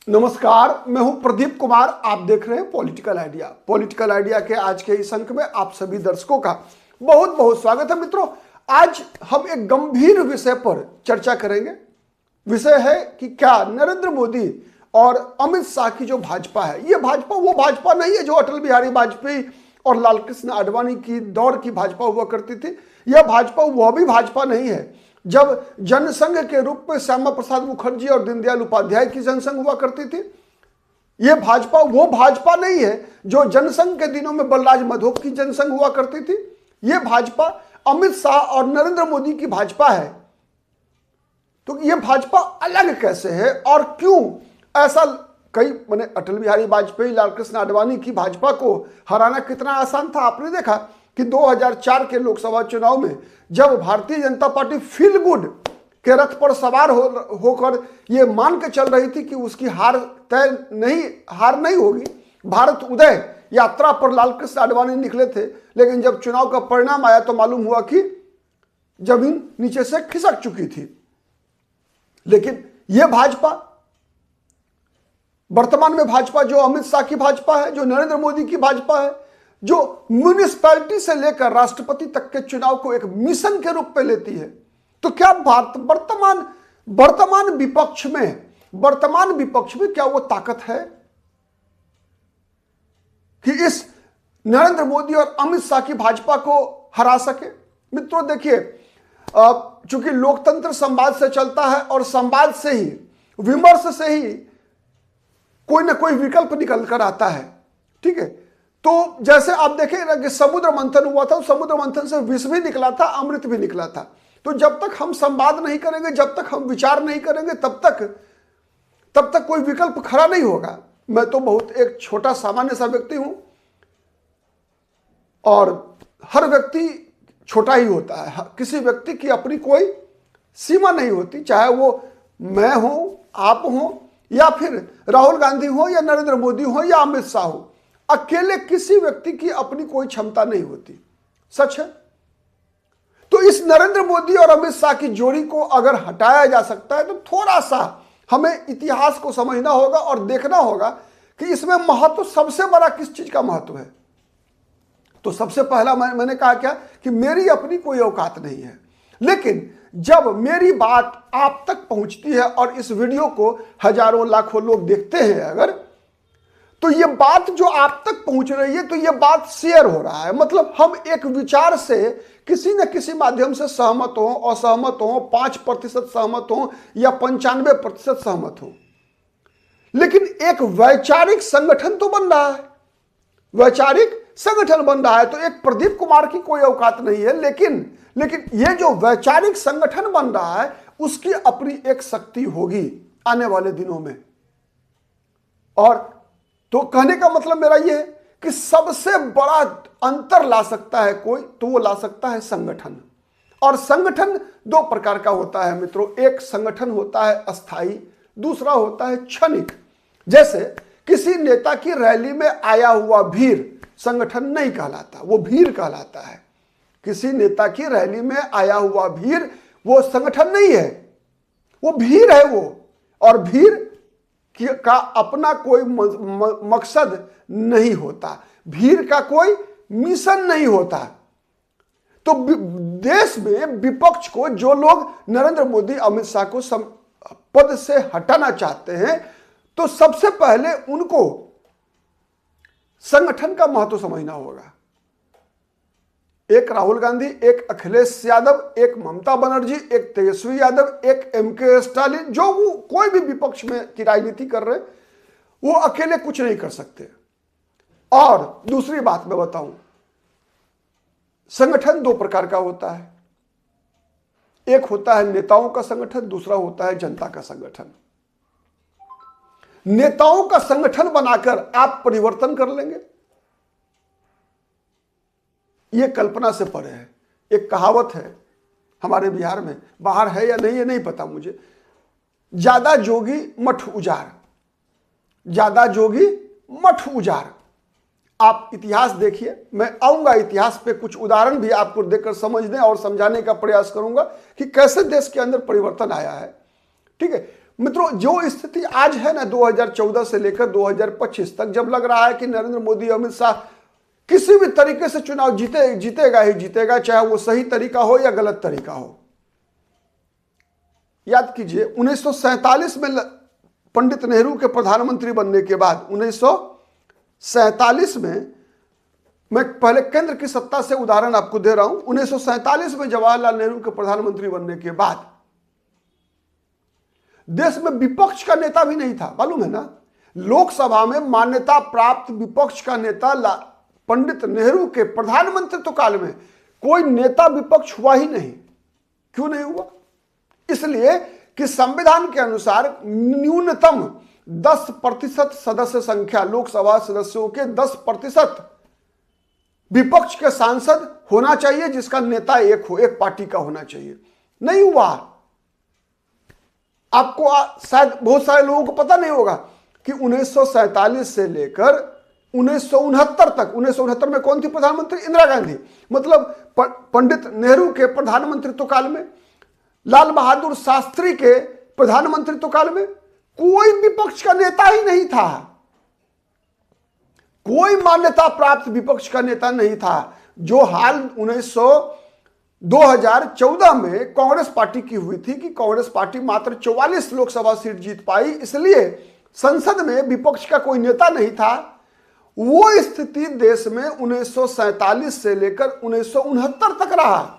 नमस्कार, मैं हूं प्रदीप कुमार। आप देख रहे हैं पॉलिटिकल आइडिया। पॉलिटिकल आइडिया के आज के इस अंक में आप सभी दर्शकों का बहुत बहुत स्वागत है। मित्रों, आज हम एक गंभीर विषय पर चर्चा करेंगे। विषय है कि क्या नरेंद्र मोदी और अमित शाह की जो भाजपा है, ये भाजपा वो भाजपा नहीं है जो अटल बिहारी वाजपेयी और लालकृष्ण आडवाणी की दौर की भाजपा हुआ करती थी। यह भाजपा वह भी भाजपा नहीं है जब जनसंघ के रूप में श्यामा प्रसाद मुखर्जी और दीनदयाल उपाध्याय की जनसंघ हुआ करती थी। यह भाजपा वो भाजपा नहीं है जो जनसंघ के दिनों में बलराज मधोक की जनसंघ हुआ करती थी। यह भाजपा अमित शाह और नरेंद्र मोदी की भाजपा है। तो यह भाजपा अलग कैसे है और क्यों ऐसा? कई मैंने अटल बिहारी वाजपेयी, लालकृष्ण आडवाणी की भाजपा को हराना कितना आसान था। आपने देखा कि 2004 के लोकसभा चुनाव में जब Bharatiya Janata party feel good के रथ पर सवार होकर ये मान के चल रही थी कि उसकी हार नहीं होगी। भारत उदय यात्रा पर लालकृष्ण आडवाणी निकले थे, लेकिन जब चुनाव का परिणाम आया तो मालूम हुआ कि जमीन नीचे से खिसक चुकी थी। लेकिन यह भाजपा, वर्तमान में भाजपा जो अमित शाह की भाजपा है, जो नरेंद्र मोदी की भाजपा है, जो म्युनिसिपैलिटी से लेकर राष्ट्रपति तक के चुनाव को एक मिशन के रूप में लेती है, तो क्या वर्तमान विपक्ष में क्या वो ताकत है कि इस नरेंद्र मोदी और अमित शाह की भाजपा को हरा सके? मित्रों देखिए, चूंकि लोकतंत्र संवाद से चलता है और संवाद से ही, विमर्श से ही कोई ना कोई विकल्प निकल कर आता है। ठीक है, तो जैसे आप देखें कि समुद्र मंथन हुआ था, समुद्र मंथन से विष भी निकला था, अमृत भी निकला था। तो जब तक हम संवाद नहीं करेंगे, जब तक हम विचार नहीं करेंगे, तब तक कोई विकल्प खड़ा नहीं होगा। मैं तो बहुत एक छोटा सामान्य सा व्यक्ति हूं और हर व्यक्ति छोटा ही होता है। किसी व्यक्ति की अपनी कोई सीमा नहीं होती, चाहे वो मैं हूं, आप हो, या फिर राहुल गांधी हो, या नरेंद्र मोदी हो, या अमित शाह हो। अकेले किसी व्यक्ति की अपनी कोई क्षमता नहीं होती। सच है। तो इस नरेंद्र मोदी और अमित शाह की जोड़ी को अगर हटाया जा सकता है तो थोड़ा सा हमें इतिहास को समझना होगा और देखना होगा कि इसमें महत्व सबसे बड़ा किस चीज का महत्व है। तो सबसे पहला मैंने कहा क्या कि मेरी अपनी कोई औकात नहीं है, लेकिन जब मेरी बात आप तक पहुंचती है और इस वीडियो को हजारों लाखों लोग देखते हैं अगर, तो ये बात जो आप तक पहुंच रही है, तो ये बात शेयर हो रहा है। मतलब हम एक विचार से किसी न किसी माध्यम से सहमत हो, असहमत हो, 5% सहमत हो या 95% सहमत हो, लेकिन एक वैचारिक संगठन तो बन रहा है। वैचारिक संगठन बन रहा है। तो एक प्रदीप कुमार की कोई औकात नहीं है, लेकिन ये जो वैचारिक संगठन बन रहा है उसकी अपनी एक शक्ति होगी आने वाले दिनों में। और तो कहने का मतलब मेरा यह है कि सबसे बड़ा अंतर ला सकता है कोई, तो वो ला सकता है संगठन। और संगठन दो प्रकार का होता है मित्रों। एक संगठन होता है अस्थाई, दूसरा होता है क्षणिक। जैसे किसी नेता की रैली में आया हुआ भीड़ संगठन नहीं कहलाता, वो भीड़ कहलाता है। किसी नेता की रैली में आया हुआ भीड़ वो संगठन नहीं है, वो भीड़ है वो। और भीड़ का अपना कोई मकसद नहीं होता, भीड़ का कोई मिशन नहीं होता। तो देश में विपक्ष को जो लोग नरेंद्र मोदी, अमित शाह को पद से हटाना चाहते हैं, तो सबसे पहले उनको संगठन का महत्व समझना होगा। एक राहुल गांधी, एक अखिलेश यादव, एक ममता बनर्जी, एक तेजस्वी यादव, एक एमके स्टालिन, जो वो कोई भी विपक्ष में की राजनीति कर रहे, वो अकेले कुछ नहीं कर सकते। और दूसरी बात मैं बताऊं, संगठन दो प्रकार का होता है। एक होता है नेताओं का संगठन, दूसरा होता है जनता का संगठन। नेताओं का संगठन बनाकर आप परिवर्तन कर लेंगे, यह कल्पना से परे है। एक कहावत है हमारे बिहार में, बाहर है या नहीं ये नहीं पता मुझे, ज्यादा जोगी मठ उजार, ज्यादा जोगी मठ उजार। आप इतिहास देखिए, मैं आऊंगा इतिहास पे, कुछ उदाहरण भी आपको देकर समझने और समझाने का प्रयास करूंगा कि कैसे देश के अंदर परिवर्तन आया है। ठीक है, मित्रों, जो स्थिति आज है ना 2014 से लेकर 2025 तक, जब लग रहा है कि नरेंद्र मोदी, अमित शाह किसी भी तरीके से चुनाव जीतेगा ही जीतेगा, चाहे वो सही तरीका हो या गलत तरीका हो। याद कीजिए 1947 में पंडित नेहरू के प्रधानमंत्री बनने के बाद 1947 में, मैं पहले केंद्र की सत्ता से उदाहरण आपको दे रहा हूं, 1947 में जवाहरलाल नेहरू के प्रधानमंत्री बनने के बाद देश में विपक्ष का नेता भी नहीं था, मालूम है ना। लोकसभा में मान्यता प्राप्त विपक्ष का नेता पंडित नेहरू के प्रधानमंत्रित्व काल में कोई नेता विपक्ष हुआ ही नहीं। क्यों नहीं हुआ? इसलिए कि संविधान के अनुसार न्यूनतम 10% सदस्य संख्या, लोकसभा सदस्यों के 10% विपक्ष के सांसद होना चाहिए, जिसका नेता एक हो, एक पार्टी का होना चाहिए। नहीं हुआ। आपको शायद बहुत सारे लोगों को पता नहीं होगा कि 1947 से लेकर 1969 तक, 1969 में कौन थी प्रधानमंत्री? इंदिरा गांधी। मतलब पंडित नेहरू के प्रधानमंत्रित्व काल में, लाल बहादुर शास्त्री के प्रधानमंत्रित्व काल में कोई विपक्ष का नेता ही नहीं था, कोई मान्यता प्राप्त विपक्ष का नेता नहीं था। जो हाल 2014 में कांग्रेस पार्टी की हुई थी कि कांग्रेस पार्टी मात्र 44 लोकसभा सीट जीत पाई, इसलिए संसद में विपक्ष का कोई नेता नहीं था। वो स्थिति देश में 1947 से लेकर 1969 तक रहा।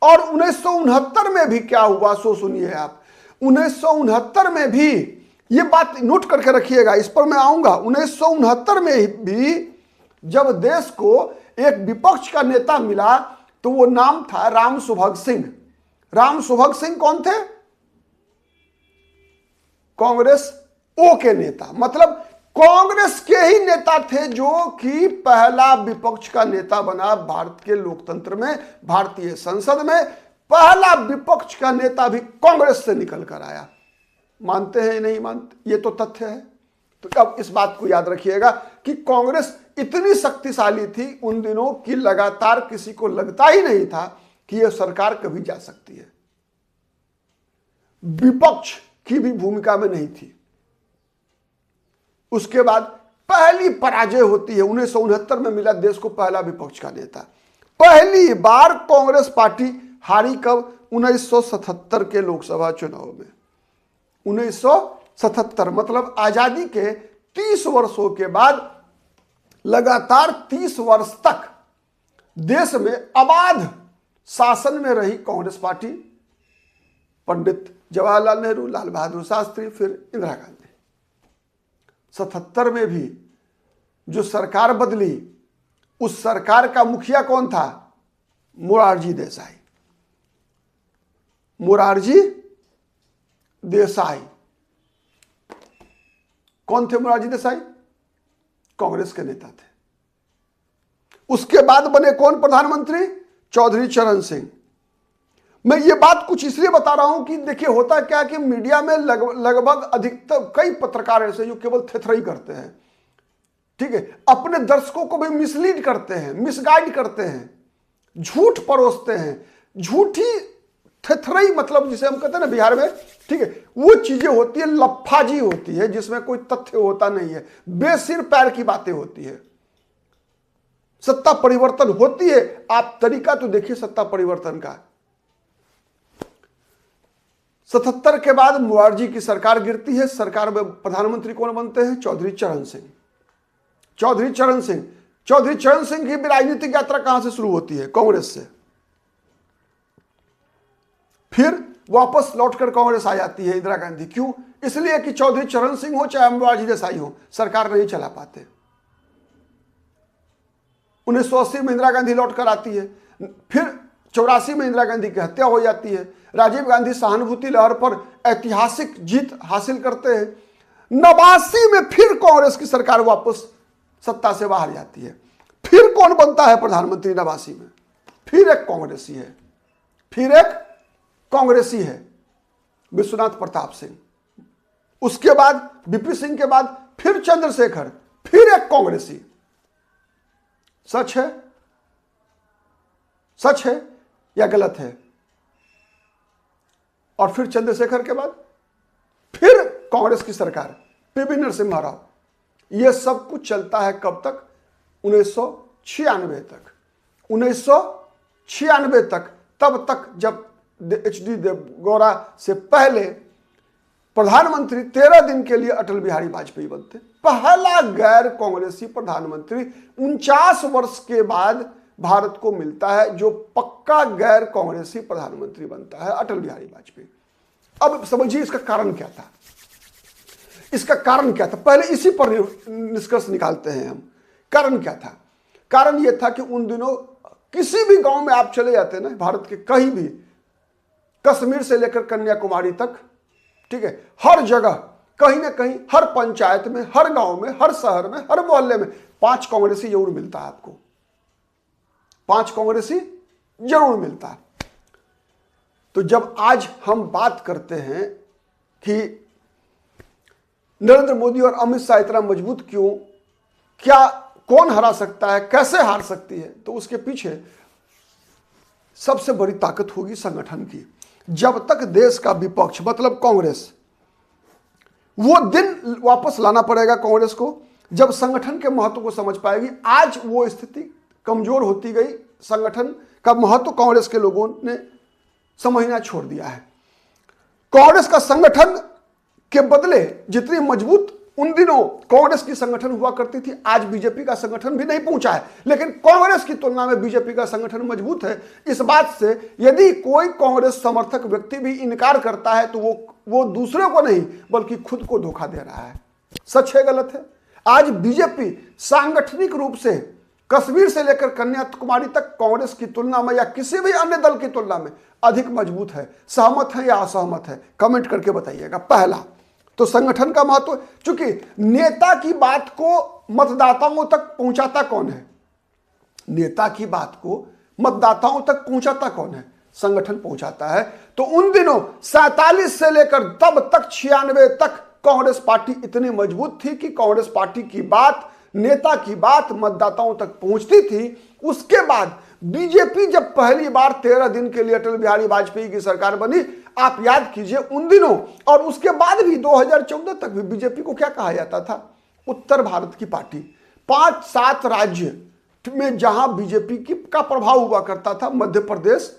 और 1969 में भी क्या हुआ सो सुनिए आप। 1969 में भी, ये बात नोट करके रखिएगा, इस पर मैं आऊंगा। 1969 में भी जब देश को एक विपक्ष का नेता मिला तो वो नाम था राम सुभग सिंह। राम सुभग सिंह कौन थे? कांग्रेस ओ के नेता, मतलब कांग्रेस के ही नेता थे, जो कि पहला विपक्ष का नेता बना भारत के लोकतंत्र में। भारतीय संसद में पहला विपक्ष का नेता भी कांग्रेस से निकल कर आया। मानते हैं नहीं मानते, ये तो तथ्य है। तो अब इस बात को याद रखिएगा कि कांग्रेस इतनी शक्तिशाली थी उन दिनों की लगातार किसी को लगता ही नहीं था कि यह सरकार कभी जा सकती है। विपक्ष की भी भूमिका में नहीं थी। उसके बाद पहली पराजय होती है 1969 में, मिला देश को पहला विपक्ष का नेता। पहली बार कांग्रेस पार्टी हारी कब? 1977 के लोकसभा चुनाव में। 1977 मतलब आजादी के 30 वर्षों के बाद लगातार 30 वर्ष तक देश में अबाध शासन में रही कांग्रेस पार्टी। पंडित जवाहरलाल नेहरू, लाल बहादुर शास्त्री, फिर इंदिरा गांधी। 77 में भी जो सरकार बदली, उस सरकार का मुखिया कौन था? मोरारजी देसाई। मोरारजी देसाई कौन थे? मोरारजी देसाई कांग्रेस के नेता थे। उसके बाद बने कौन प्रधानमंत्री? चौधरी चरण सिंह। मैं ये बात कुछ इसलिए बता रहा हूं कि देखिए होता क्या कि मीडिया में लगभग अधिकतर कई पत्रकार ऐसे जो केवल थेथराई करते हैं, ठीक है, अपने दर्शकों को भी मिसलीड करते हैं, मिसगाइड करते हैं, झूठ परोसते हैं, झूठी थेथराई, मतलब जिसे हम कहते हैं ना बिहार में, ठीक है, वो चीजें होती है, लफ्फाजी होती है, जिसमें कोई तथ्य होता नहीं है, बेसिर पैर की बातें होती है। सत्ता परिवर्तन होती है, आप तरीका तो देखिए सत्ता परिवर्तन का। 77 के बाद मोरारजी की सरकार गिरती है। सरकार में प्रधानमंत्री कौन बनते हैं? चौधरी चरण सिंह। चौधरी चरण सिंह, चौधरी चरण सिंह की राजनीतिक यात्रा कहां से शुरू होती है? कांग्रेस से। फिर वापस लौटकर कांग्रेस आ जाती है इंदिरा गांधी। क्यों? इसलिए कि चौधरी चरण सिंह हो चाहे मोरारजी देसाई हो, सरकार नहीं चला पाते। 1980 में इंदिरा गांधी लौटकर आती है। फिर 84 में इंदिरा गांधी की हत्या हो जाती है। राजीव गांधी सहानुभूति लहर पर ऐतिहासिक जीत हासिल करते हैं। 89 में फिर कांग्रेस की सरकार वापस सत्ता से बाहर जाती है। फिर कौन बनता है प्रधानमंत्री 89 में? फिर एक कांग्रेसी है, फिर एक कांग्रेसी है, विश्वनाथ प्रताप सिंह। उसके बाद वीपी सिंह के बाद फिर चंद्रशेखर, फिर एक कांग्रेसी। सच है? सच है या गलत है? और फिर चंद्रशेखर के बाद फिर कांग्रेस की सरकार, पीवी नरसिम्हा राव। यह सब कुछ चलता है कब तक? 1996 तक। 1996 तक, तब तक जब एचडी देवगौड़ा से पहले प्रधानमंत्री 13 दिन के लिए अटल बिहारी वाजपेयी बनते। पहला गैर कांग्रेसी प्रधानमंत्री 49 वर्ष के बाद भारत को मिलता है जो पक्का गैर कांग्रेसी प्रधानमंत्री बनता है, अटल बिहारी वाजपेयी। अब समझिए इसका कारण क्या था। इसका कारण क्या था, पहले इसी पर निष्कर्ष निकालते हैं हम। कारण क्या था? कारण यह था कि उन दिनों किसी भी गांव में आप चले जाते ना, भारत के कहीं भी, कश्मीर से लेकर कन्याकुमारी तक, ठीक है, हर जगह कहीं ना कहीं, हर पंचायत में, हर गांव में, हर शहर में, हर मोहल्ले में 5 कांग्रेसी जरूर मिलता है आपको। 5 कांग्रेसी जरूर मिलता है। तो जब आज हम बात करते हैं कि नरेंद्र मोदी और अमित शाह इतना मजबूत क्यों, क्या कौन हरा सकता है, कैसे हार सकती है, तो उसके पीछे सबसे बड़ी ताकत होगी संगठन की। जब तक देश का विपक्ष मतलब कांग्रेस, वो दिन वापस लाना पड़ेगा कांग्रेस को जब संगठन के महत्व को समझ पाएगी। आज वो स्थिति कमजोर होती गई, संगठन का महत्व कांग्रेस के लोगों ने समझना छोड़ दिया है। कांग्रेस का संगठन के बदले जितनी मजबूत उन दिनों कांग्रेस की संगठन हुआ करती थी, आज बीजेपी का संगठन भी नहीं पहुंचा है, लेकिन कांग्रेस की तुलना में बीजेपी का संगठन मजबूत है। इस बात से यदि कोई कांग्रेस समर्थक व्यक्ति भी इनकार करता है तो वो दूसरे को नहीं बल्कि खुद को धोखा दे रहा है। सच है गलत है? आज बीजेपी सांगठनिक रूप से कश्मीर से लेकर कन्याकुमारी तक कांग्रेस की तुलना में या किसी भी अन्य दल की तुलना में अधिक मजबूत है। सहमत है या असहमत है, कमेंट करके बताइएगा। पहला तो संगठन का महत्व, चूंकि नेता की बात को मतदाताओं तक पहुंचाता कौन है? नेता की बात को मतदाताओं तक पहुंचाता कौन है? संगठन पहुंचाता है। तो उन दिनों 47 से लेकर तब तक 96 तक कांग्रेस पार्टी इतनी मजबूत थी कि कांग्रेस पार्टी की बात, नेता की बात मतदाताओं तक पहुंचती थी। उसके बाद बीजेपी जब पहली बार 13 दिन के लिए अटल बिहारी वाजपेयी की सरकार बनी, आप याद कीजिए उन दिनों और उसके बाद भी 2014 तक भी बीजेपी को क्या कहा जाता था? उत्तर भारत की पार्टी। 5-7 राज्य में जहां बीजेपी का प्रभाव हुआ करता था, मध्य प्रदेश,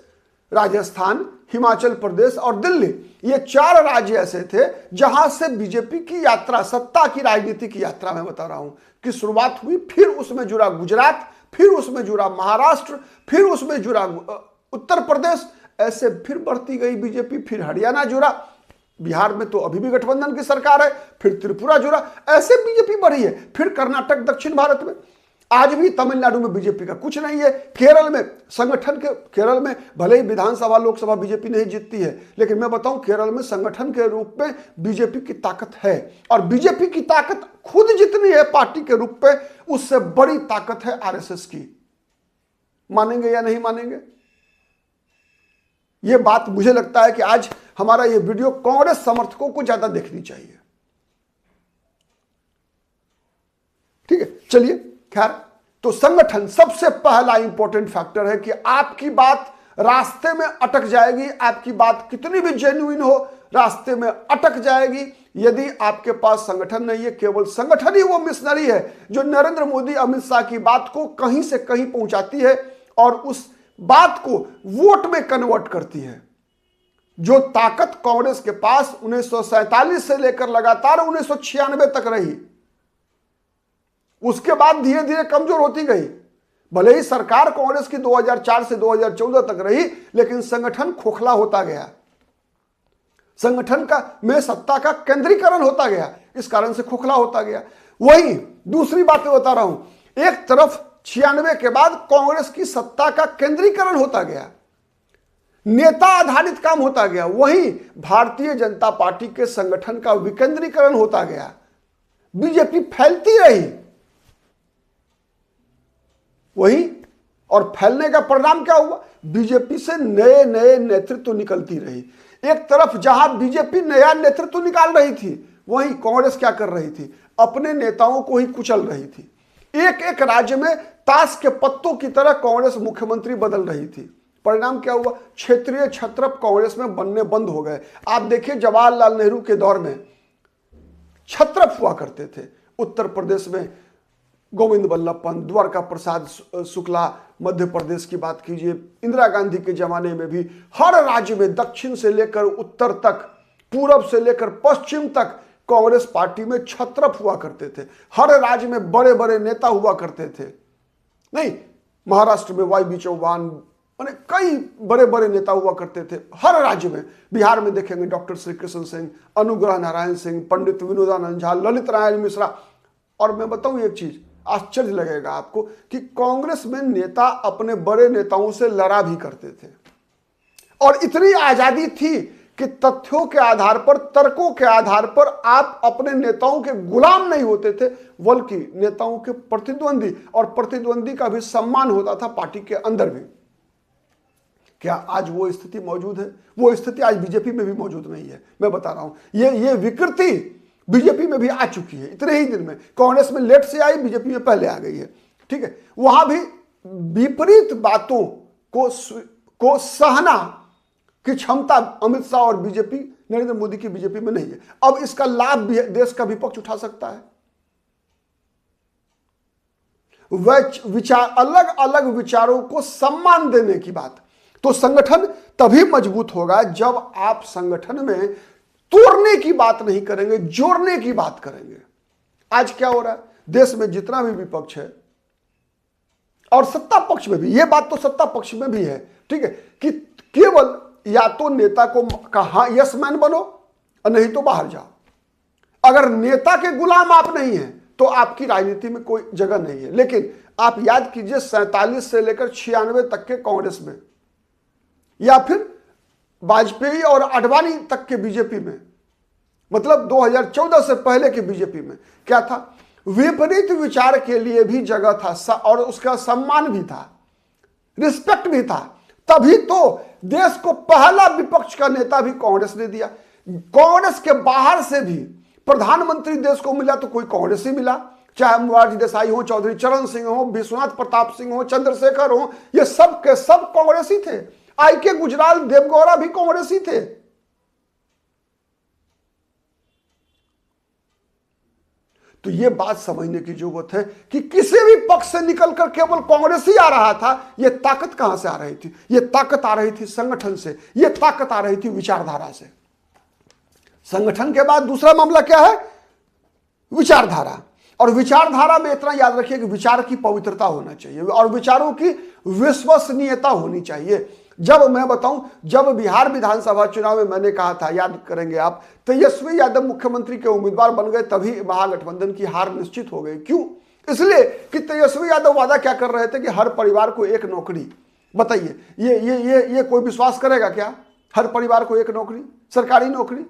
राजस्थान, हिमाचल प्रदेश और दिल्ली, ये 4 राज्य ऐसे थे जहां से बीजेपी की यात्रा, सत्ता की राजनीति की यात्रा मैं बता रहा हूं कि शुरुआत हुई। फिर उसमें जुड़ा गुजरात, फिर उसमें जुड़ा महाराष्ट्र, फिर उसमें जुड़ा उत्तर प्रदेश, ऐसे फिर बढ़ती गई बीजेपी। फिर हरियाणा जुड़ा, बिहार में तो अभी भी गठबंधन की सरकार है, फिर त्रिपुरा जुड़ा, ऐसे बीजेपी बढ़ी है। फिर कर्नाटक, दक्षिण भारत में, आज भी तमिलनाडु में बीजेपी का कुछ नहीं है। केरल में संगठन के, केरल में भले ही विधानसभा लोकसभा बीजेपी नहीं जीतती है, लेकिन मैं बताऊं केरल में संगठन के रूप में बीजेपी की ताकत है। और बीजेपी की ताकत खुद जितनी है पार्टी के रूप में, उससे बड़ी ताकत है आरएसएस की। मानेंगे या नहीं मानेंगे? यह बात मुझे लगता है कि आज हमारा यह वीडियो कांग्रेस समर्थकों को ज्यादा देखनी चाहिए। ठीक है, चलिए। खैर, तो संगठन सबसे पहला इंपॉर्टेंट फैक्टर है कि आपकी बात रास्ते में अटक जाएगी। आपकी बात कितनी भी जेन्युइन हो, रास्ते में अटक जाएगी यदि आपके पास संगठन नहीं है। केवल संगठन ही वो मिशनरी है जो नरेंद्र मोदी, अमित शाह की बात को कहीं से कहीं पहुंचाती है और उस बात को वोट में कन्वर्ट करती है। जो ताकत कांग्रेस के पास 1947 से लेकर लगातार 1996 तक रही, उसके बाद धीरे धीरे कमजोर होती गई। भले ही सरकार कांग्रेस की 2004 से 2014 तक रही, लेकिन संगठन खोखला होता गया। संगठन का में सत्ता का केंद्रीकरण होता गया, इस कारण से खोखला होता गया। वही दूसरी बात मैं बता रहा हूं, एक तरफ 96 के बाद कांग्रेस की सत्ता का केंद्रीकरण होता गया, नेता आधारित काम होता गया, वहीं भारतीय जनता पार्टी के संगठन का विकेंद्रीकरण होता गया। बीजेपी फैलती रही वही, और फैलने का परिणाम क्या हुआ? बीजेपी से नए नए नेतृत्व निकलती रही। एक तरफ जहां बीजेपी नया नेतृत्व निकाल रही थी, वहीं कांग्रेस क्या कर रही थी? अपने नेताओं को ही कुचल रही थी। एक एक राज्य में ताश के पत्तों की तरह कांग्रेस मुख्यमंत्री बदल रही थी। परिणाम क्या हुआ? क्षेत्रीय छत्रप कांग्रेस में बनने बंद हो गए। आप देखिए जवाहरलाल नेहरू के दौर में छत्रप हुआ करते थे। उत्तर प्रदेश में गोविंद बल्लभ पंत, द्वारका प्रसाद शुक्ला, मध्य प्रदेश की बात कीजिए, इंदिरा गांधी के जमाने में भी हर राज्य में दक्षिण से लेकर उत्तर तक, पूरब से लेकर पश्चिम तक कांग्रेस पार्टी में छत्रप हुआ करते थे। हर राज्य में बड़े बड़े नेता हुआ करते थे। नहीं, महाराष्ट्र में वाई चौहान, माने कई बड़े बड़े नेता हुआ करते थे हर राज्य में। बिहार में देखेंगे डॉक्टर श्री कृष्ण सिंह, अनुग्रह नारायण सिंह, पंडित विनोदानंद झा, ललित नारायण मिश्रा। और मैं बताऊं एक चीज, आश्चर्य लगेगा आपको कि कांग्रेस में नेता अपने बड़े नेताओं से लड़ा भी करते थे। और इतनी आजादी थी कि तथ्यों के आधार पर, तर्कों के आधार पर आप अपने नेताओं के गुलाम नहीं होते थे, बल्कि नेताओं के प्रतिद्वंदी, और प्रतिद्वंदी का भी सम्मान होता था पार्टी के अंदर भी। क्या आज वो स्थिति मौजूद है? वो स्थिति आज बीजेपी में भी मौजूद नहीं है। मैं बता रहा हूं, ये विकृति बीजेपी में भी आ चुकी है इतने ही दिन में। कांग्रेस में लेट से आई, बीजेपी में पहले आ गई है। ठीक है, वहां भी विपरीत बातों को सहना की क्षमता अमित शाह और बीजेपी, नरेंद्र मोदी की बीजेपी में नहीं है। अब इसका लाभ भी देश का विपक्ष उठा सकता है। विचार, अलग अलग विचारों को सम्मान देने की बात, तो संगठन तभी मजबूत होगा जब आप संगठन में तोड़ने की बात नहीं करेंगे, जोड़ने की बात करेंगे। आज क्या हो रहा है, देश में जितना भी विपक्ष है और सत्ता पक्ष में भी, यह बात तो सत्ता पक्ष में भी है, ठीक है, कि केवल या तो नेता को कहा यस मैन बनो और नहीं तो बाहर जाओ। अगर नेता के गुलाम आप नहीं हैं तो आपकी राजनीति में कोई जगह नहीं है। लेकिन आप याद कीजिए 47 से लेकर 96 तक के कांग्रेस में, या फिर वाजपेयी और आडवाणी तक के बीजेपी में, मतलब 2014 से पहले के बीजेपी में क्या था? विपरीत विचार के लिए भी जगह था और उसका सम्मान भी था, रिस्पेक्ट भी था। तभी तो देश को पहला विपक्ष का नेता भी कांग्रेस ने दिया। कांग्रेस के बाहर से भी प्रधानमंत्री देश को मिला तो कोई कांग्रेस ही मिला, चाहे मोरारजी देसाई हो, चौधरी चरण सिंह हो, विश्वनाथ प्रताप सिंह हो, चंद्रशेखर हो, ये सब के सब कांग्रेसी थे। आई के गुजराल, देवगौड़ा भी कांग्रेसी थे। तो यह बात समझने की जरूरत है कि किसी भी पक्ष से निकलकर केवल कांग्रेस ही आ रहा था। यह ताकत कहां से आ रही थी? यह ताकत आ रही थी संगठन से, यह ताकत आ रही थी विचारधारा से। संगठन के बाद दूसरा मामला क्या है? विचारधारा। और विचारधारा में इतना याद रखिए कि विचार की पवित्रता होना चाहिए और विचारों की विश्वसनीयता होनी चाहिए। जब मैं बताऊं, जब बिहार विधानसभा चुनाव में मैंने कहा था, याद करेंगे आप, तेजस्वी यादव मुख्यमंत्री के उम्मीदवार बन गए, तभी महागठबंधन की हार निश्चित हो गई। क्यों? इसलिए कि तेजस्वी यादव वादा क्या कर रहे थे कि हर परिवार को एक नौकरी। बताइए, ये कोई विश्वास करेगा क्या? हर परिवार को एक नौकरी, सरकारी नौकरी।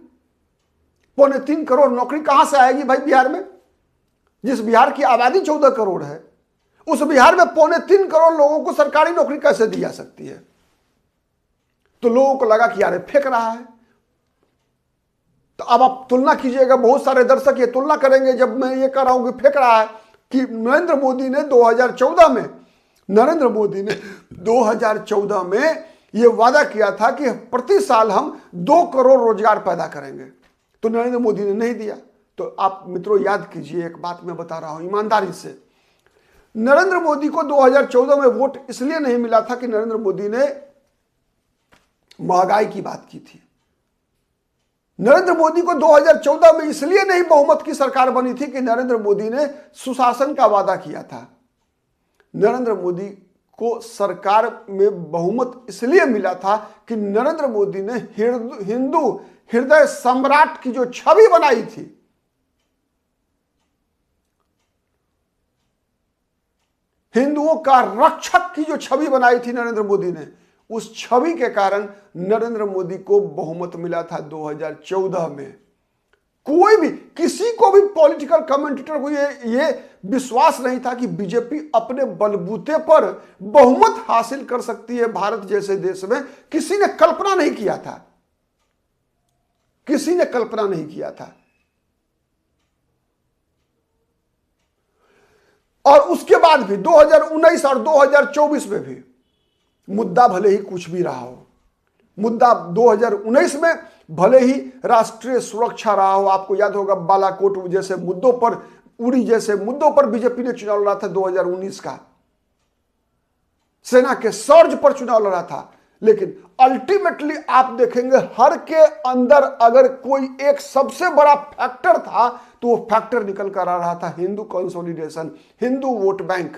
3.25 करोड़ नौकरी कहां से आएगी भाई बिहार में? जिस बिहार की आबादी 14 करोड़ है, उस बिहार में 3.25 करोड़ लोगों को सरकारी नौकरी कैसे दी जा सकती है? तो लोगों को लगा कि यार फेंक रहा है। तो अब आप तुलना कीजिएगा, बहुत सारे दर्शक ये तुलना करेंगे जब मैं ये कह रहा हूं कि फेंक रहा है, कि नरेंद्र मोदी ने 2014 में ये वादा किया था कि प्रति साल हम 2 करोड़ रोजगार पैदा करेंगे, तो नरेंद्र मोदी ने नहीं दिया। तो आप मित्रों याद कीजिए, एक बात मैं बता रहा हूं ईमानदारी से, नरेंद्र मोदी को 2014 में वोट इसलिए नहीं मिला था कि नरेंद्र मोदी ने महंगाई की बात की थी। नरेंद्र मोदी को 2014 में इसलिए नहीं बहुमत की सरकार बनी थी कि नरेंद्र मोदी ने सुशासन का वादा किया था। नरेंद्र मोदी को सरकार में बहुमत इसलिए मिला था कि नरेंद्र मोदी ने हिंदू हृदय सम्राट की जो छवि बनाई थी, हिंदुओं का रक्षक की जो छवि बनाई थी नरेंद्र मोदी ने, उस छवि के कारण नरेंद्र मोदी को बहुमत मिला था 2014 में। कोई भी, किसी को भी पॉलिटिकल कमेंटेटर को ये विश्वास नहीं था कि बीजेपी अपने बलबूते पर बहुमत हासिल कर सकती है भारत जैसे देश में। किसी ने कल्पना नहीं किया था, किसी ने कल्पना नहीं किया था। और उसके बाद भी 2019 और 2024 में भी मुद्दा भले ही कुछ भी रहा हो, मुद्दा 2019 में भले ही राष्ट्रीय सुरक्षा रहा हो, आपको याद होगा बालाकोट जैसे मुद्दों पर, उड़ी जैसे मुद्दों पर बीजेपी ने चुनाव लड़ा था 2019 का, सेना के सर्ज पर चुनाव लड़ा था। लेकिन अल्टीमेटली आप देखेंगे हर के अंदर अगर कोई एक सबसे बड़ा फैक्टर था तो वो फैक्टर निकल कर आ रहा था Hindu consolidation, Hindu vote bank.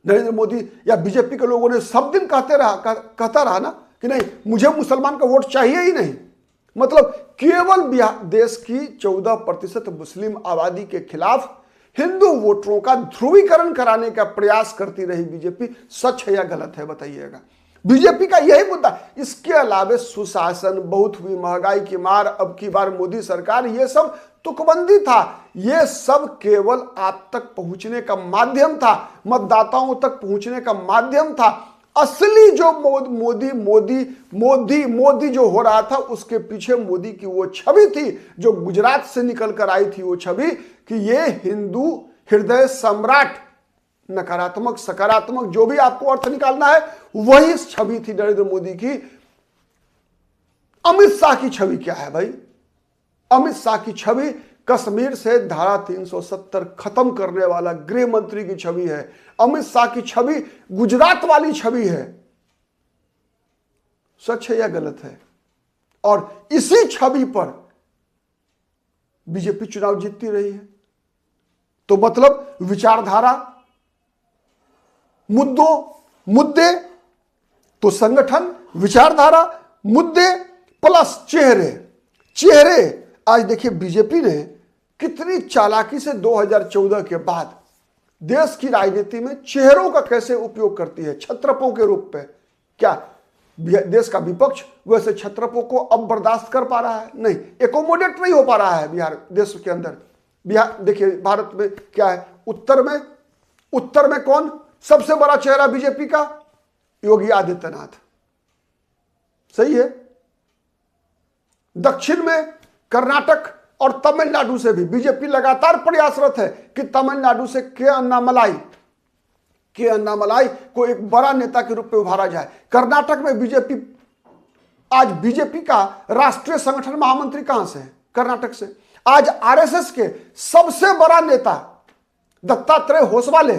Narendra Modi या बीजेपी के लोगों ने सब दिन कहता रहा ना कि नहीं मुझे मुसलमान का वोट चाहिए ही नहीं, मतलब केवल देश की 14% मुस्लिम आबादी के खिलाफ हिंदू वोटरों का ध्रुवीकरण कराने का प्रयास करती रही बीजेपी। सच है या गलत है बताइएगा? बीजेपी का यही मुद्दा। इसके अलावा सुशासन, बहुत हुई महंगाई की मार, अब की बार मोदी सरकार, ये सब तुकबंदी था। ये सब केवल आप तक पहुंचने का माध्यम था, मतदाताओं तक पहुंचने का माध्यम था। असली जो मोदी जो हो रहा था उसके पीछे मोदी की वो छवि थी जो गुजरात से निकल कर आई थी, वो छवि कि ये हिंदू हृदय सम्राट, नकारात्मक सकारात्मक जो भी आपको अर्थ निकालना है, वही छवि थी नरेंद्र मोदी की। अमित शाह की छवि क्या है भाई? अमित शाह की छवि कश्मीर से धारा 370 खत्म करने वाला गृह मंत्री की छवि है। अमित शाह की छवि गुजरात वाली छवि है। सच है या गलत है? और इसी छवि पर बीजेपी चुनाव जीतती रही है। तो मतलब विचारधारा, मुद्दे तो संगठन, विचारधारा, मुद्दे प्लस चेहरे। आज देखिए बीजेपी ने कितनी चालाकी से 2014 के बाद देश की राजनीति में चेहरों का कैसे उपयोग करती है, छत्रपों के रूप में। क्या देश का विपक्ष वैसे छत्रपों को अब बर्दाश्त कर पा रहा है? नहीं, एकोमोडेट नहीं हो पा रहा है बिहार देश के अंदर। बिहार देखिए भारत में क्या है, उत्तर में कौन सबसे बड़ा चेहरा बीजेपी का? योगी आदित्यनाथ, सही है। दक्षिण में कर्नाटक और तमिलनाडु से भी बीजेपी लगातार प्रयासरत है कि तमिलनाडु से के अन्नामलाई को एक बड़ा नेता के रूप में उभारा जाए। कर्नाटक में आज बीजेपी का राष्ट्रीय संगठन महामंत्री कहां से है? कर्नाटक से। आज आरएसएस के सबसे बड़ा नेता दत्तात्रेय होसवाले,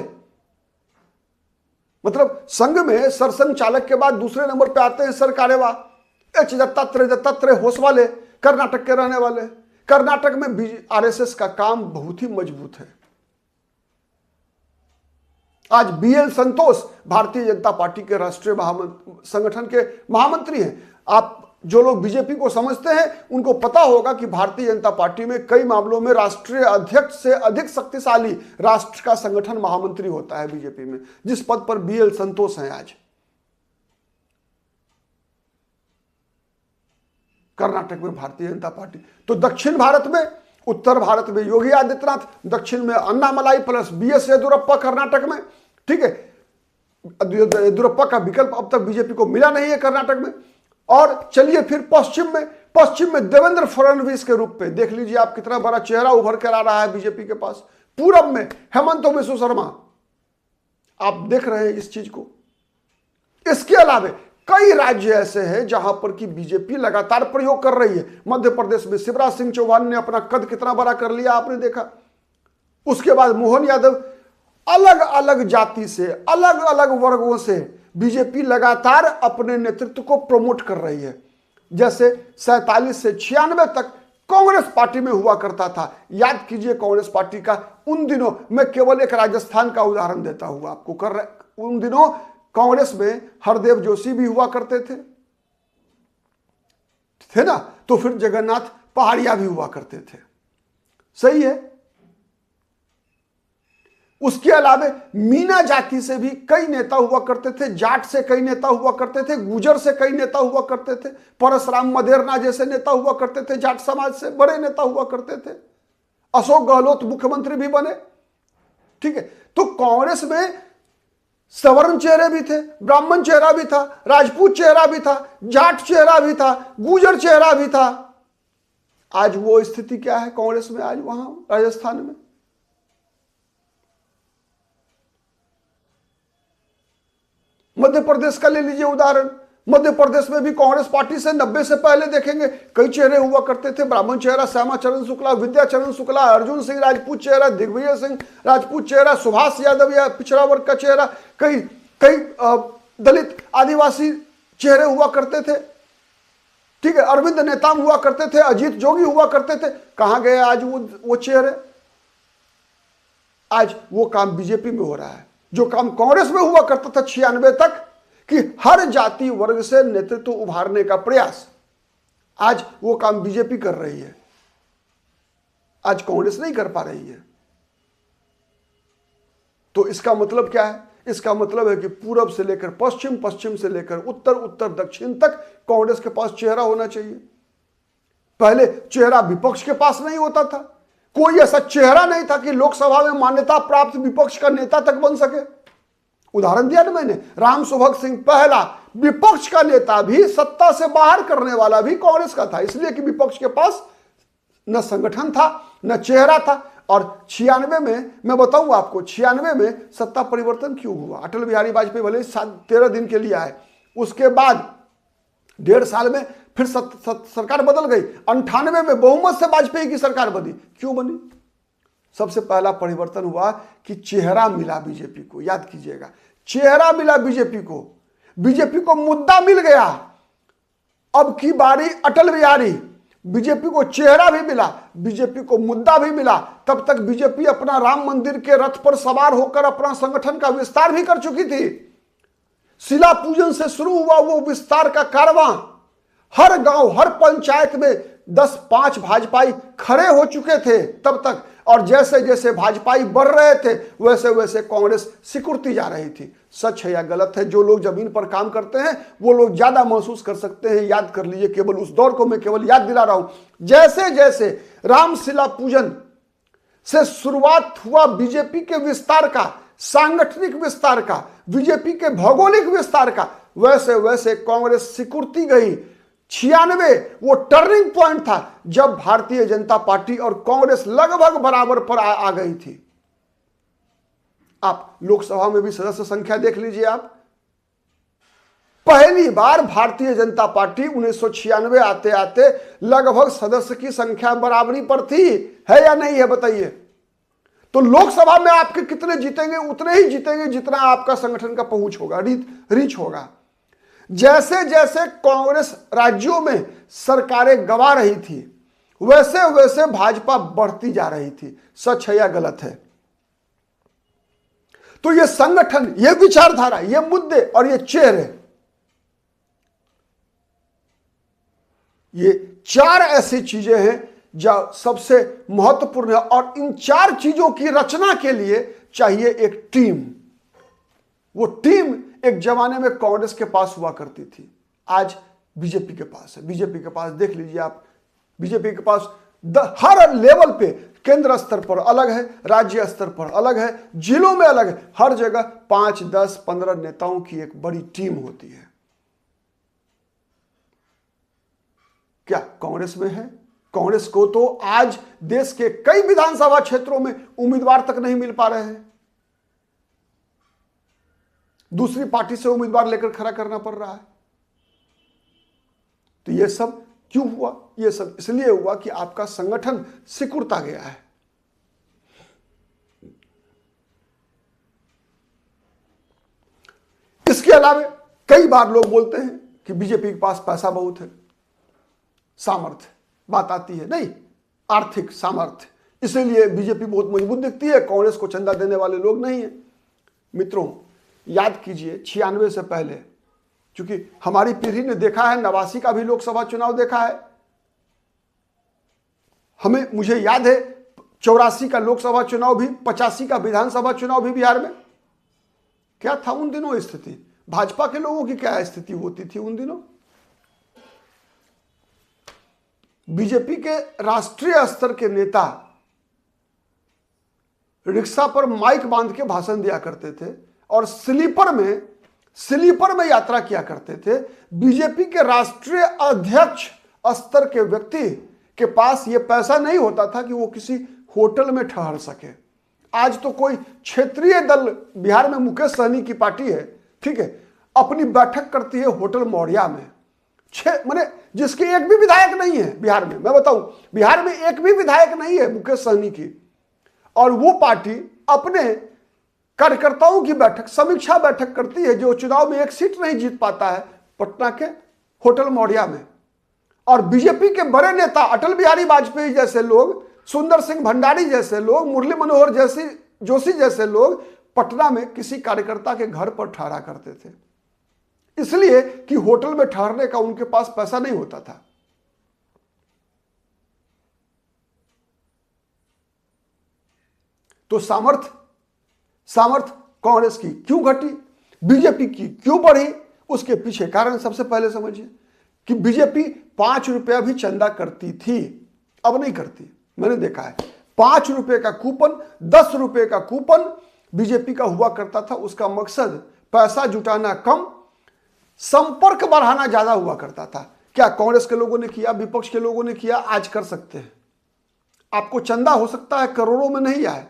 मतलब संघ में सरसंघ चालक के बाद दूसरे नंबर पे आते हैं सर कार्यवाह, दत्तात्रेय होसवाले कर्नाटक के रहने वाले। कर्नाटक में आरएसएस का काम बहुत ही मजबूत है। आज बीएल संतोष भारतीय जनता पार्टी के राष्ट्रीय संगठन के महामंत्री हैं। आप जो लोग बीजेपी को समझते हैं उनको पता होगा कि भारतीय जनता पार्टी में कई मामलों में राष्ट्रीय अध्यक्ष से अधिक शक्तिशाली राष्ट्र का संगठन महामंत्री होता है बीजेपी में, जिस पद पर बीएल संतोष हैं आज। कर्नाटक में भारतीय जनता पार्टी। तो दक्षिण भारत में, उत्तर भारत में योगी आदित्यनाथ, दक्षिण में अन्नामलाई प्लस बीएस येदियुरप्पा कर्नाटक में, ठीक है। येदियुरप्पा का विकल्प अब तक बीजेपी को मिला नहीं है कर्नाटक में। और चलिए फिर पश्चिम में देवेंद्र फडणवीस के रूप में देख लीजिए आप कितना बड़ा चेहरा उभर कर आ रहा है बीजेपी के पास। पूरब में हेमंत बिश्व शर्मा, आप देख रहे हैं इस चीज को। इसके अलावा कई राज्य ऐसे हैं जहां पर कि बीजेपी लगातार प्रयोग कर रही है। मध्य प्रदेश में शिवराज सिंह चौहान ने अपना कद कितना बड़ा कर लिया आपने देखा। उसके बाद मोहन यादव, अलग अलग जाति से, अलग अलग वर्गों से बीजेपी लगातार अपने नेतृत्व को प्रमोट कर रही है। जैसे 47 से 96 तक कांग्रेस पार्टी में हुआ करता था। याद कीजिए कांग्रेस पार्टी का उन दिनों, मैं केवल एक राजस्थान का उदाहरण देता हूं आपको। उन दिनों कांग्रेस में हरदेव जोशी भी हुआ करते थे ना, तो फिर जगन्नाथ पहाड़िया भी हुआ करते थे, सही है। उसके अलावा मीना जाति से भी कई नेता हुआ करते थे, जाट से कई नेता हुआ करते थे, गुजर से कई नेता हुआ करते थे, परशुराम मदेरना जैसे नेता हुआ करते थे, जाट समाज से बड़े नेता हुआ करते थे। अशोक गहलोत मुख्यमंत्री भी बने, ठीक है। तो कांग्रेस में सवर्ण चेहरे भी थे, ब्राह्मण चेहरा भी था, राजपूत चेहरा भी था, जाट चेहरा भी था, गुजर चेहरा भी था। आज वो स्थिति क्या है कांग्रेस में, आज वहां राजस्थान में? मध्य प्रदेश का ले लीजिए उदाहरण। मध्य प्रदेश में भी कांग्रेस पार्टी से 90 से पहले देखेंगे कई चेहरे हुआ करते थे। ब्राह्मण चेहरा श्यामाचरण शुक्ला, विद्याचरण शुक्ला, अर्जुन सिंह राजपूत चेहरा, दिग्विजय सिंह राजपूत चेहरा, सुभाष यादव या पिछड़ा वर्ग का चेहरा, कई कई दलित आदिवासी चेहरे हुआ करते थे। ठीक है, अरविंद नेताम हुआ करते थे, अजीत जोगी हुआ करते थे। कहां गए आज वो चेहरे? आज वो काम बीजेपी में हो रहा है जो काम कांग्रेस में हुआ करता था 96 तक, कि हर जाति वर्ग से नेतृत्व उभारने का प्रयास। आज वो काम बीजेपी कर रही है, आज कांग्रेस नहीं कर पा रही है। तो इसका मतलब क्या है? इसका मतलब है कि पूरब से लेकर पश्चिम, पश्चिम से लेकर उत्तर, उत्तर दक्षिण तक कांग्रेस के पास चेहरा होना चाहिए। पहले चेहरा विपक्ष के पास नहीं होता था, कोई ऐसा चेहरा नहीं था कि लोकसभा में मान्यता प्राप्त विपक्ष का नेता तक बन सके। उदाहरण दिया ना मैंने, राम सुभग सिंह पहला विपक्ष का नेता भी, सत्ता से बाहर करने वाला भी कांग्रेस का था, इसलिए कि विपक्ष के पास न संगठन था न चेहरा था। और 96 में मैं बताऊं आपको, 96 में सत्ता परिवर्तन क्यों हुआ? अटल बिहारी वाजपेयी भले 13 दिन के लिए आए, उसके बाद 1.5 साल में फिर सरकार बदल गई। 98 में बहुमत से वाजपेयी की सरकार बनी। क्यों बनी? सबसे पहला परिवर्तन हुआ कि चेहरा मिला बीजेपी को। याद कीजिएगा, चेहरा मिला बीजेपी को, बीजेपी को मुद्दा मिल गया। अब की बारी अटल बिहारी, बीजेपी को चेहरा भी मिला, बीजेपी को मुद्दा भी मिला। तब तक बीजेपी अपना राम मंदिर के रथ पर सवार होकर अपना संगठन का विस्तार भी कर चुकी थी। शिला पूजन से शुरू हुआ वो विस्तार का कारवां, हर गांव हर पंचायत में 10-5 भाजपाई खड़े हो चुके थे तब तक। और जैसे जैसे भाजपाई बढ़ रहे थे वैसे वैसे कांग्रेस सिकुड़ती जा रही थी। सच है या गलत है, जो लोग जमीन पर काम करते हैं वो लोग ज्यादा महसूस कर सकते हैं। याद कर लीजिए, केवल उस दौर को मैं केवल याद दिला रहा हूं। जैसे जैसे रामशिला पूजन से शुरुआत हुआ बीजेपी के विस्तार का, सांगठनिक विस्तार का, बीजेपी के भौगोलिक विस्तार का, वैसे वैसे कांग्रेस सिकुड़ती गई। 96 वो टर्निंग पॉइंट था जब भारतीय जनता पार्टी और कांग्रेस लगभग बराबर पर आ गई थी। आप लोकसभा में भी सदस्य संख्या देख लीजिए। आप पहली बार भारतीय जनता पार्टी 1996 आते आते लगभग सदस्य की संख्या बराबरी पर थी, है या नहीं है बताइए? तो लोकसभा में आपके कितने जीतेंगे? उतने ही जीतेंगे जितना आपका संगठन का पहुंच होगा, रीच होगा। जैसे जैसे कांग्रेस राज्यों में सरकारें गंवा रही थी वैसे वैसे भाजपा बढ़ती जा रही थी। सच है या गलत है? तो ये संगठन, ये विचारधारा, ये मुद्दे और ये चेहरे, ये 4 ऐसी चीजें हैं जो सबसे महत्वपूर्ण है। और इन 4 चीजों की रचना के लिए चाहिए एक टीम। वो टीम एक जमाने में कांग्रेस के पास हुआ करती थी, आज बीजेपी के पास है। बीजेपी के पास देख लीजिए आप, बीजेपी के पास हर लेवल पे, केंद्र स्तर पर अलग है, राज्य स्तर पर अलग है, जिलों में अलग है, हर जगह 5, 10, 15 नेताओं की एक बड़ी टीम होती है। क्या कांग्रेस में है? कांग्रेस को तो आज देश के कई विधानसभा क्षेत्रों में उम्मीदवार तक नहीं मिल पा रहे हैं, दूसरी पार्टी से उम्मीदवार लेकर खड़ा करना पड़ रहा है। तो यह सब क्यों हुआ? यह सब इसलिए हुआ कि आपका संगठन सिकुड़ता गया है। इसके अलावा कई बार लोग बोलते हैं कि बीजेपी के पास पैसा बहुत है, सामर्थ्य, बात आती है नहीं, आर्थिक सामर्थ्य, इसलिए बीजेपी बहुत मजबूत दिखती है, कांग्रेस को चंदा देने वाले लोग नहीं है। मित्रों याद कीजिए, 96 से पहले, क्योंकि हमारी पीढ़ी ने देखा है, 89 का भी लोकसभा चुनाव देखा है, मुझे याद है 84 का लोकसभा चुनाव भी, 85 का विधानसभा चुनाव भी बिहार में। क्या था उन दिनों स्थिति? भाजपा के लोगों की क्या स्थिति होती थी उन दिनों? बीजेपी के राष्ट्रीय स्तर के नेता रिक्शा पर माइक बांध के भाषण दिया करते थे और स्लीपर में यात्रा किया करते थे। बीजेपी के राष्ट्रीय अध्यक्ष स्तर के व्यक्ति के पास यह पैसा नहीं होता था कि वो किसी होटल में ठहर सके। आज तो कोई क्षेत्रीय दल, बिहार में मुकेश सहनी की पार्टी है, ठीक है, अपनी बैठक करती है होटल मौर्या में। माने जिसके एक भी विधायक नहीं है बिहार में, मैं बताऊं बिहार में एक भी विधायक नहीं है मुकेश सहनी की, और वो पार्टी अपने कार्यकर्ताओं की बैठक, समीक्षा बैठक करती है जो चुनाव में एक सीट नहीं जीत पाता है पटना के होटल मौर्या में। और बीजेपी के बड़े नेता अटल बिहारी वाजपेयी जैसे लोग, सुंदर सिंह भंडारी जैसे लोग, मुरली मनोहर जोशी जैसे लोग पटना में किसी कार्यकर्ता के घर पर ठहरा करते थे, इसलिए कि होटल में ठहरने का उनके पास पैसा नहीं होता था। तो सामर्थ्य कांग्रेस की क्यों घटी, बीजेपी की क्यों बढ़ी, उसके पीछे कारण सबसे पहले समझिए कि बीजेपी 5 रुपया भी चंदा करती थी, अब नहीं करती। मैंने देखा है 5 रुपए का कूपन, 10 रुपए का कूपन बीजेपी का हुआ करता था। उसका मकसद पैसा जुटाना कम, संपर्क बढ़ाना ज्यादा हुआ करता था। क्या कांग्रेस के लोगों ने किया, विपक्ष के लोगों ने किया, आज कर सकते हैं। आपको चंदा हो सकता है करोड़ों में नहीं आए,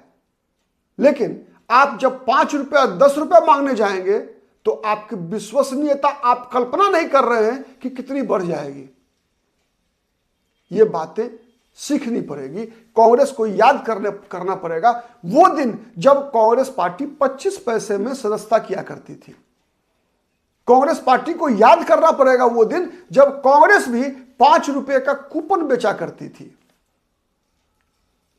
लेकिन आप जब 5 रुपया 10 रुपया मांगने जाएंगे तो आपकी विश्वसनीयता आप कल्पना नहीं कर रहे हैं कि कितनी बढ़ जाएगी। ये बातें सीखनी पड़ेगी, कांग्रेस को याद करना पड़ेगा वो दिन जब कांग्रेस पार्टी 25 पैसे में सदस्यता किया करती थी। कांग्रेस पार्टी को याद करना पड़ेगा वो दिन जब कांग्रेस भी 5 रुपए का कूपन बेचा करती थी।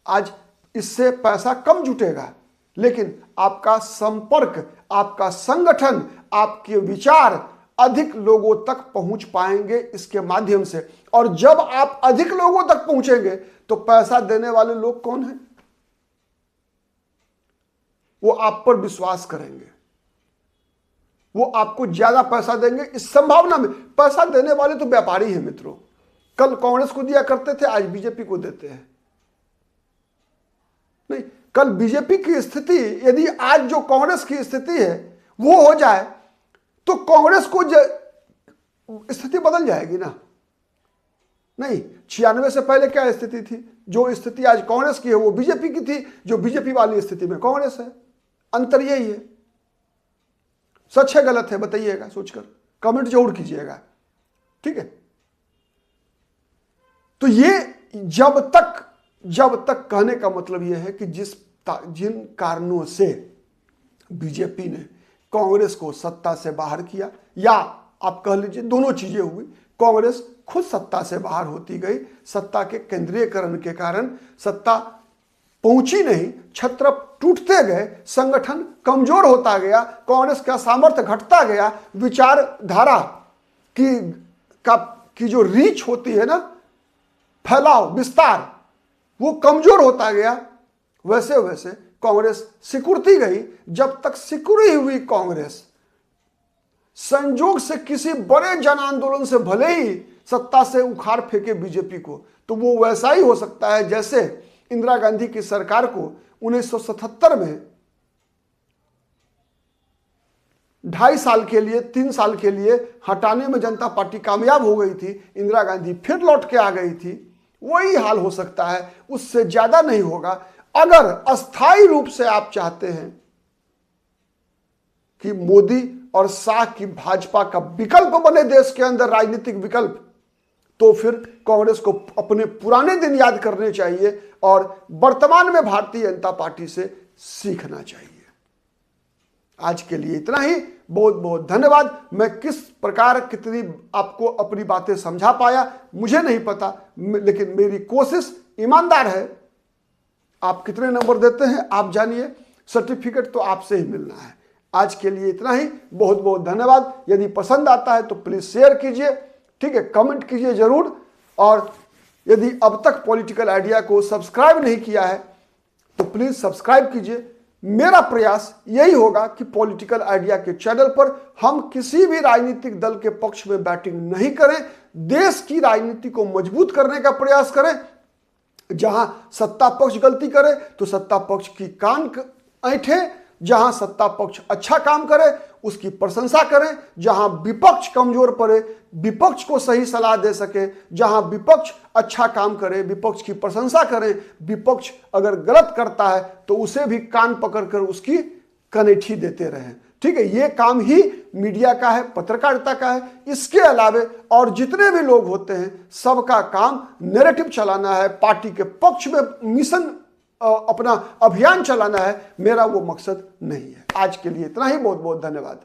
आज इससे पैसा कम जुटेगा, लेकिन आपका संपर्क, आपका संगठन, आपके विचार अधिक लोगों तक पहुंच पाएंगे इसके माध्यम से। और जब आप अधिक लोगों तक पहुंचेंगे तो पैसा देने वाले लोग कौन हैं? वो आप पर विश्वास करेंगे, वो आपको ज्यादा पैसा देंगे। इस संभावना में पैसा देने वाले तो व्यापारी हैं मित्रों। कल कांग्रेस को दिया करते थे, आज बीजेपी को देते हैं। नहीं, कल बीजेपी की स्थिति यदि आज जो कांग्रेस की स्थिति है वो हो जाए तो कांग्रेस को स्थिति बदल जाएगी ना। नहीं, 96 से पहले क्या स्थिति थी? जो स्थिति आज कांग्रेस की है वो बीजेपी की थी, जो बीजेपी वाली स्थिति में कांग्रेस है। अंतर यही है। सच है गलत है बताइएगा, सोचकर कमेंट जरूर कीजिएगा, ठीक है। तो ये जब तक कहने का मतलब यह है कि जिन कारणों से बीजेपी ने कांग्रेस को सत्ता से बाहर किया, या आप कह लीजिए दोनों चीजें हुई। कांग्रेस खुद सत्ता से बाहर होती गई, सत्ता के केंद्रीयकरण के कारण सत्ता पहुंची नहीं, छत्र टूटते गए, संगठन कमजोर होता गया, कांग्रेस का सामर्थ्य घटता गया, विचारधारा की जो रीच होती है ना, फैलाव, विस्तार, वो कमजोर होता गया। वैसे वैसे कांग्रेस सिकुड़ती गई। जब तक सिकुड़ी हुई कांग्रेस संजोग से किसी बड़े जन आंदोलन से भले ही सत्ता से उखाड़ फेंके बीजेपी को, तो वो वैसा ही हो सकता है जैसे इंदिरा गांधी की सरकार को 1977 में 2.5 साल के लिए, 3 साल के लिए हटाने में जनता पार्टी कामयाब हो गई थी। इंदिरा गांधी फिर लौट के आ गई थी। वही हाल हो सकता है, उससे ज्यादा नहीं होगा। अगर अस्थायी रूप से आप चाहते हैं कि मोदी और शाह की भाजपा का विकल्प बने देश के अंदर, राजनीतिक विकल्प, तो फिर कांग्रेस को अपने पुराने दिन याद करने चाहिए और वर्तमान में भारतीय जनता पार्टी से सीखना चाहिए। आज के लिए इतना ही। बहुत बहुत धन्यवाद। मैं किस प्रकार कितनी आपको अपनी बातें समझा पाया मुझे नहीं पता, लेकिन मेरी कोशिश ईमानदार है। आप कितने नंबर देते हैं आप जानिए, सर्टिफिकेट तो आपसे ही मिलना है। आज के लिए इतना ही। बहुत बहुत धन्यवाद। यदि पसंद आता है तो प्लीज शेयर कीजिए, ठीक है, कमेंट कीजिए जरूर। और यदि अब तक पॉलिटिकल आइडिया को सब्सक्राइब नहीं किया है तो प्लीज सब्सक्राइब कीजिए। मेरा प्रयास यही होगा कि पॉलिटिकल आइडिया के चैनल पर हम किसी भी राजनीतिक दल के पक्ष में बैटिंग नहीं करें, देश की राजनीति को मजबूत करने का प्रयास करें। जहां सत्ता पक्ष गलती करे तो सत्ता पक्ष की कान ऐंठे, जहां सत्ता पक्ष अच्छा काम करे उसकी प्रशंसा करें, जहां विपक्ष कमजोर पड़े विपक्ष को सही सलाह दे सके, जहां विपक्ष अच्छा काम करे विपक्ष की प्रशंसा करें, विपक्ष अगर गलत करता है तो उसे भी कान पकड़कर उसकी कनेठी देते रहें। ठीक है, ये काम ही मीडिया का है, पत्रकारिता का है। इसके अलावे और जितने भी लोग होते हैं सबका काम नैरेटिव चलाना है, पार्टी के पक्ष में मिशन अपना अभियान चलाना है। मेरा वो मकसद नहीं है। आज के लिए इतना ही। बहुत बहुत धन्यवाद।